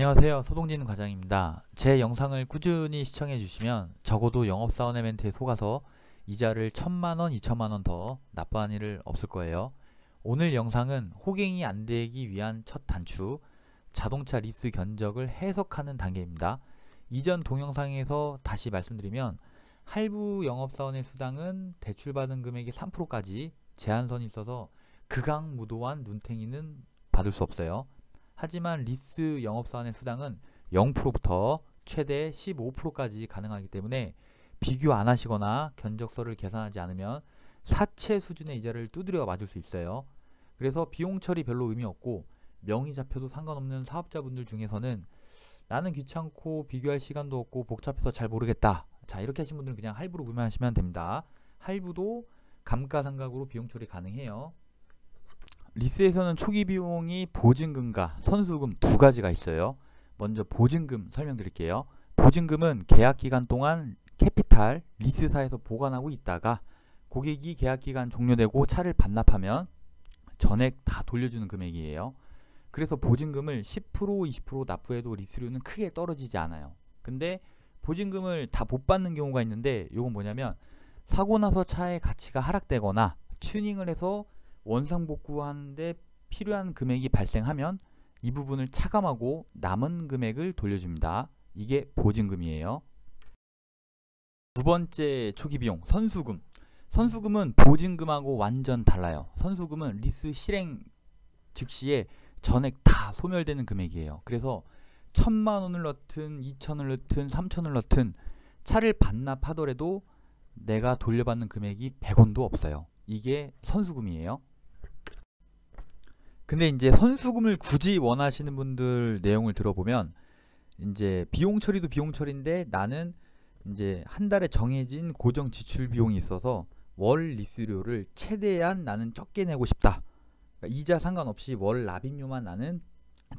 안녕하세요. 소동진 과장입니다. 제 영상을 꾸준히 시청해 주시면 적어도 영업사원의 멘트에 속아서 이자를 1000만원, 2000만원 더 납부한 일을 없을 거예요. 오늘 영상은 호갱이 안 되기 위한 첫 단추, 자동차 리스 견적을 해석하는 단계입니다. 이전 동영상에서 다시 말씀드리면 할부 영업사원의 수당은 대출받은 금액의 3%까지 제한선이 있어서 극악무도한 눈탱이는 받을 수 없어요. 하지만 리스 영업사원의 수당은 0%부터 최대 15%까지 가능하기 때문에 비교 안 하시거나 견적서를 계산하지 않으면 사채 수준의 이자를 두드려 맞을 수 있어요. 그래서 비용 처리 별로 의미 없고 명의 잡혀도 상관없는 사업자분들 중에서는 나는 귀찮고 비교할 시간도 없고 복잡해서 잘 모르겠다. 자, 이렇게 하신 분들은 그냥 할부로 구매하시면 됩니다. 할부도 감가상각으로 비용 처리 가능해요. 리스에서는 초기 비용이 보증금과 선수금 두 가지가 있어요. 먼저 보증금 설명드릴게요. 보증금은 계약기간 동안 캐피탈 리스사에서 보관하고 있다가 고객이 계약기간 종료되고 차를 반납하면 전액 다 돌려주는 금액이에요. 그래서 보증금을 10%, 20% 납부해도 리스료는 크게 떨어지지 않아요. 근데 보증금을 다 못 받는 경우가 있는데 이건 뭐냐면 사고 나서 차의 가치가 하락되거나 튜닝을 해서 원상복구하는데 필요한 금액이 발생하면 이 부분을 차감하고 남은 금액을 돌려줍니다. 이게 보증금이에요. 두 번째 초기 비용, 선수금. 선수금은 보증금하고 완전 달라요. 선수금은 리스 실행 즉시에 전액 다 소멸되는 금액이에요. 그래서 1000만원을 넣든 2000을 넣든 3000을 넣든 차를 반납하더라도 내가 돌려받는 금액이 100원도 없어요. 이게 선수금이에요. 근데 이제 선수금을 굳이 원하시는 분들 내용을 들어보면 이제 비용 처리도 비용 처리인데 나는 이제 한 달에 정해진 고정 지출 비용이 있어서 월 리스료를 최대한 나는 적게 내고 싶다. 그러니까 이자 상관없이 월 납입료만 나는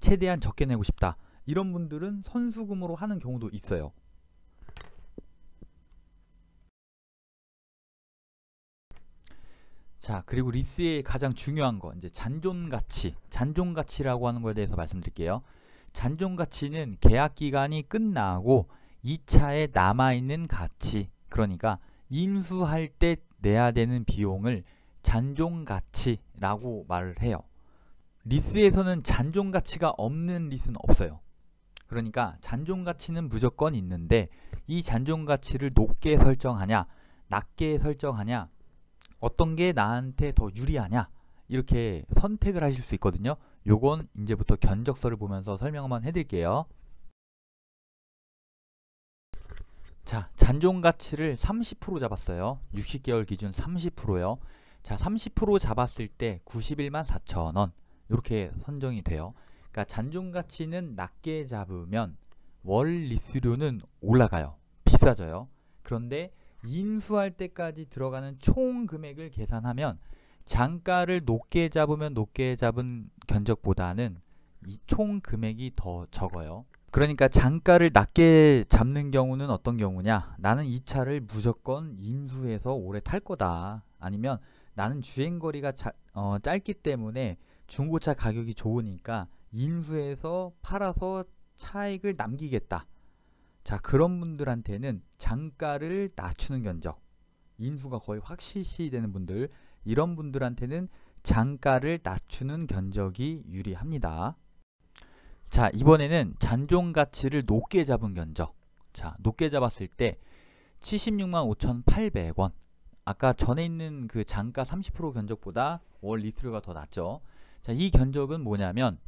최대한 적게 내고 싶다. 이런 분들은 선수금으로 하는 경우도 있어요. 자, 그리고 리스의 가장 중요한 거 이제 잔존가치, 잔존가치라고 하는 거에 대해서 말씀드릴게요. 잔존가치는 계약 기간이 끝나고 이 차에 남아있는 가치, 그러니까 인수할 때 내야 되는 비용을 잔존가치라고 말을 해요. 리스에서는 잔존가치가 없는 리스는 없어요. 그러니까 잔존가치는 무조건 있는데 이 잔존가치를 높게 설정하냐 낮게 설정하냐 어떤 게 나한테 더 유리하냐 이렇게 선택을 하실 수 있거든요. 요건 이제부터 견적서를 보면서 설명 한번 해드릴게요. 자, 잔존가치를 30% 잡았어요. 60개월 기준 30%요. 자, 30% 잡았을 때 91만 4천원 이렇게 선정이 돼요. 그러니까 잔존가치는 낮게 잡으면 월 리스료는 올라가요. 비싸져요. 그런데 인수할 때까지 들어가는 총 금액을 계산하면 장가를 높게 잡으면 높게 잡은 견적보다는 이 총 금액이 더 적어요. 그러니까 장가를 낮게 잡는 경우는 어떤 경우냐, 나는 이 차를 무조건 인수해서 오래 탈 거다, 아니면 나는 주행거리가 짧기 때문에 중고차 가격이 좋으니까 인수해서 팔아서 차익을 남기겠다. 자, 그런 분들한테는 장가를 낮추는 견적, 인수가 거의 확실시 되는 분들, 이런 분들한테는 장가를 낮추는 견적이 유리합니다. 자, 이번에는 잔존가치를 높게 잡은 견적. 자, 높게 잡았을 때 76만 5,800원. 아까 전에 있는 그 장가 30% 견적보다 월 리스료가 더 낮죠. 자, 이 견적은 뭐냐면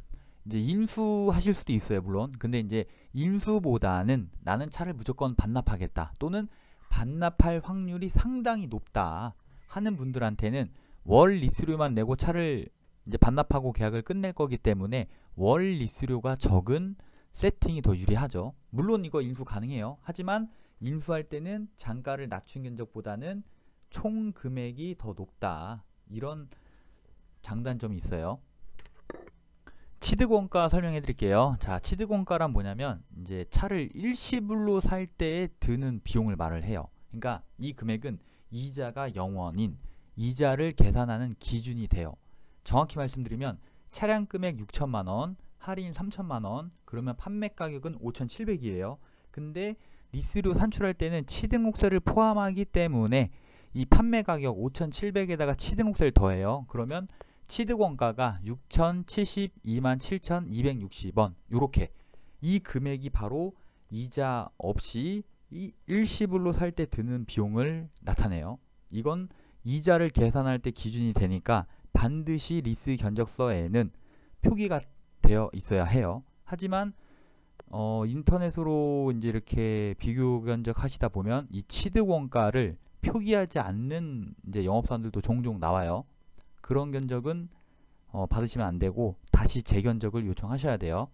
이제 인수하실 수도 있어요, 물론. 근데 이제 인수보다는 나는 차를 무조건 반납하겠다, 또는 반납할 확률이 상당히 높다 하는 분들한테는 월 리스료만 내고 차를 이제 반납하고 계약을 끝낼 거기 때문에 월 리스료가 적은 세팅이 더 유리하죠. 물론 이거 인수 가능해요. 하지만 인수할 때는 장가를 낮춘 견적보다는 총 금액이 더 높다, 이런 장단점이 있어요. 취득원가 설명해 드릴게요. 자, 취득원가란 뭐냐면 이제 차를 일시불로 살 때에 드는 비용을 말을 해요. 그러니까 이 금액은 이자가 0원인 이자를 계산하는 기준이 돼요. 정확히 말씀드리면 차량 금액 6천만원, 할인 3천만원, 그러면 판매 가격은 5,700이에요. 근데 리스료 산출할 때는 취등록세를 포함하기 때문에 이 판매 가격 5,700에다가 취등록세를 더해요. 그러면 취득원가가 6,072만 7,260원. 요렇게 이 금액이 바로 이자 없이 이 일시불로 살 때 드는 비용을 나타내요. 이건 이자를 계산할 때 기준이 되니까 반드시 리스 견적서에는 표기가 되어 있어야 해요. 하지만 인터넷으로 이제 이렇게 비교 견적하시다 보면 이 취득 원가를 표기하지 않는 이제 영업사원들도 종종 나와요. 그런 견적은 받으시면 안 되고 다시 재견적을 요청하셔야 돼요.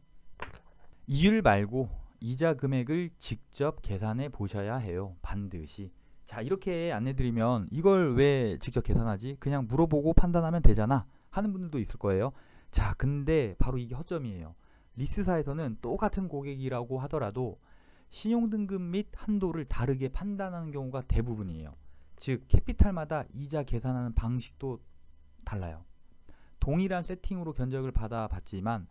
이율 말고 이자 금액을 직접 계산해 보셔야 해요. 반드시. 자, 이렇게 안내드리면 이걸 왜 직접 계산하지? 그냥 물어보고 판단하면 되잖아 하는 분들도 있을 거예요. 자, 근데 바로 이게 허점이에요. 리스사에서는 똑같은 고객이라고 하더라도 신용등급 및 한도를 다르게 판단하는 경우가 대부분이에요. 즉 캐피탈마다 이자 계산하는 방식도 달라요. 동일한 세팅으로 견적을 받아봤지만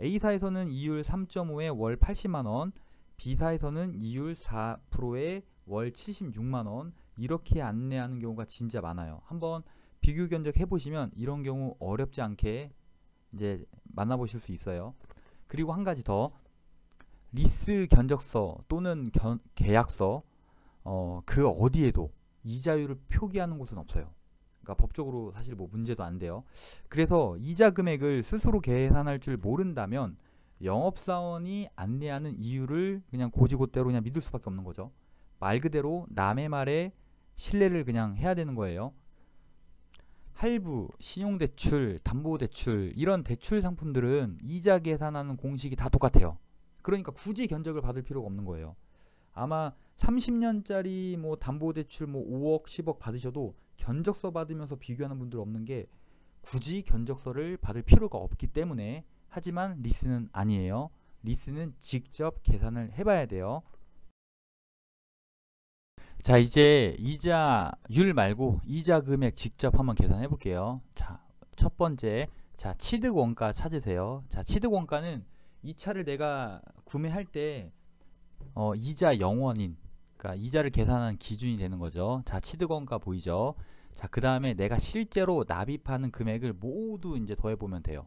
A사에서는 이율 3.5에 월 80만원, B사에서는 이율 4%에 월 76만원 이렇게 안내하는 경우가 진짜 많아요. 한번 비교 견적 해보시면 이런 경우 어렵지 않게 이제 만나보실 수 있어요. 그리고 한 가지 더, 리스 견적서 또는 계약서 그 어디에도 이자율을 표기하는 곳은 없어요. 그러니까 법적으로 사실 뭐 문제도 안 돼요. 그래서 이자 금액을 스스로 계산할 줄 모른다면 영업사원이 안내하는 이유를 그냥 고지고대로 그냥 믿을 수밖에 없는 거죠. 말 그대로 남의 말에 신뢰를 그냥 해야 되는 거예요. 할부, 신용대출, 담보대출 이런 대출 상품들은 이자 계산하는 공식이 다 똑같아요. 그러니까 굳이 견적을 받을 필요가 없는 거예요. 아마 30년짜리 뭐 담보대출 뭐 5억, 10억 받으셔도 견적서 받으면서 비교하는 분들 없는 게 굳이 견적서를 받을 필요가 없기 때문에. 하지만 리스는 아니에요. 리스는 직접 계산을 해봐야 돼요. 자, 이제 이자율 말고 이자 금액 직접 한번 계산해 볼게요. 자, 첫 번째, 자, 취득 원가 찾으세요. 자, 취득 원가는 이 차를 내가 구매할 때 이자 0원인, 그러니까 이자를 계산하는 기준이 되는 거죠. 자, 취득 원가 보이죠? 자, 그 다음에 내가 실제로 납입하는 금액을 모두 이제 더해 보면 돼요.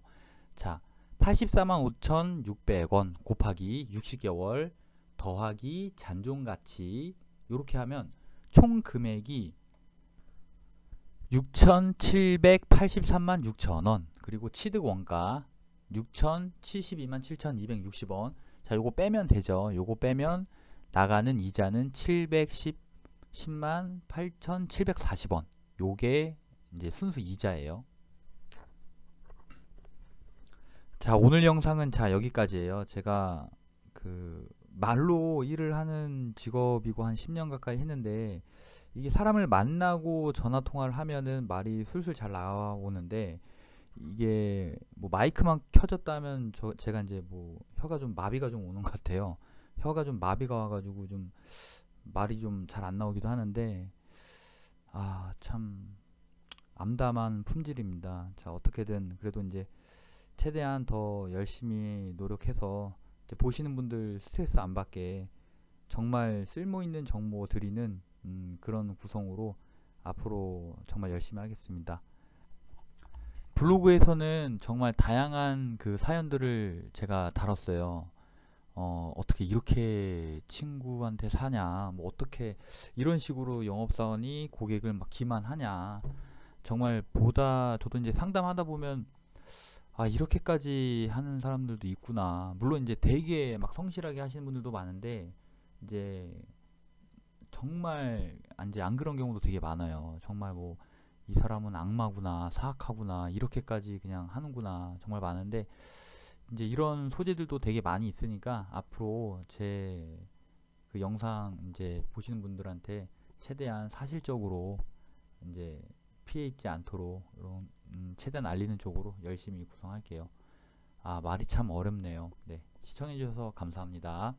자, 84만 5,600원 곱하기 60개월 더하기 잔존가치 이렇게 하면 총 금액이 6,783만 6천원, 그리고 취득 원가 6,072만 7,260원. 자, 요거 빼면 되죠. 요거 빼면 나가는 이자는 710만 8,740원. 요게 이제 순수 이자예요. 자, 오늘 영상은 자 여기까지예요. 제가 그 말로 일을 하는 직업이고 한 10년 가까이 했는데 이게 사람을 만나고 전화 통화를 하면은 말이 술술 잘 나오는데 이게 뭐 마이크만 켜졌다면 제가 이제 뭐 혀가 좀 마비가 좀 오는 것 같아요. 혀가 좀 마비가 와가지고 좀 말이 좀 잘 안 나오기도 하는데 참 암담한 품질입니다. 자, 어떻게든 그래도 이제 최대한 더 열심히 노력해서 이제 보시는 분들 스트레스 안 받게 정말 쓸모있는 정보 드리는 그런 구성으로 앞으로 정말 열심히 하겠습니다. 블로그에서는 정말 다양한 그 사연들을 제가 다뤘어요. 어떻게 이렇게 친구한테 사냐, 뭐 어떻게 이런 식으로 영업사원이 고객을 막 기만하냐. 정말 저도 이제 상담하다 보면 이렇게까지 하는 사람들도 있구나. 물론 이제 되게 막 성실하게 하시는 분들도 많은데 이제 정말 이제 안 그런 경우도 되게 많아요. 정말 뭐 이 사람은 악마구나, 사악하구나, 이렇게까지 그냥 하는구나, 정말 많은데 이제 이런 소재들도 되게 많이 있으니까 앞으로 제 그 영상 이제 보시는 분들한테 최대한 사실적으로 이제 피해 입지 않도록 이런 최대한 알리는 쪽으로 열심히 구성할게요. 말이 참 어렵네요. 네, 시청해 주셔서 감사합니다.